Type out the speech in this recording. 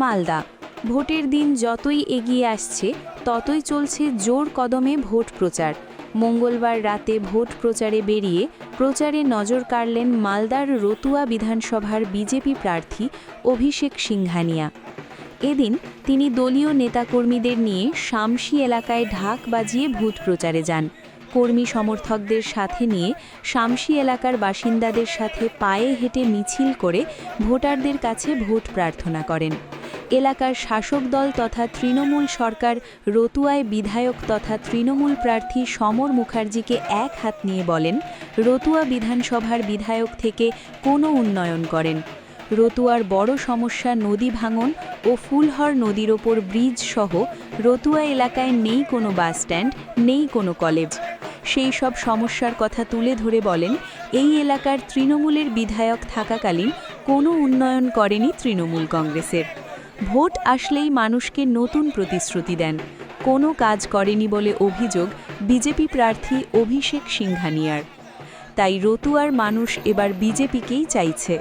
মালদা। ভোটের দিন যতই এগিয়ে আসছে ততই চলছে জোর কদমে ভোট প্রচার। মঙ্গলবার রাতে ভোট প্রচারে বেরিয়ে প্রচারে নজর কাড়লেন মালদার রতুয়া বিধানসভার বিজেপি প্রার্থী অভিষেক সিংঘানিয়া। এদিন তিনি দলীয় নেতাকর্মীদের নিয়ে শামসি এলাকায় ঢাক বাজিয়ে ভোট প্রচারে যান। কর্মী সমর্থকদের সাথে নিয়ে শামসি এলাকার বাসিন্দাদের সাথে পায়ে হেঁটে মিছিল করে ভোটারদের কাছে ভোট প্রার্থনা করেন। এলাকার শাসক দল তথা তৃণমূল সরকার রতুয়ায় বিধায়ক তথা তৃণমূল প্রার্থী সমর মুখার্জিকে এক হাত নিয়ে বলেন, রতুয়া বিধানসভার বিধায়ক থেকে কোনো উন্নয়ন করেন। রতুয়ার বড় সমস্যা নদী ভাঙন ও ফুলহর নদীর ওপর ব্রিজ সহ রতুয়া এলাকায় নেই কোনো বাস স্ট্যান্ড, নেই কোনো কলেজ। সেই সব সমস্যার কথা তুলে ধরে বলেন, এই এলাকার তৃণমূলের বিধায়ক থাকাকালীন কোনো উন্নয়ন করেনি তৃণমূল কংগ্রেসের। ভোট আসলেই মানুষকে নতুন প্রতিশ্রুতি দেন, কোনো কাজ করেনি বলে অভিযোগ বিজেপি প্রার্থী অভিষেক সিংঘানিয়ার। তাই রতুয়ার মানুষ এবার বিজেপিকেই চাইছে।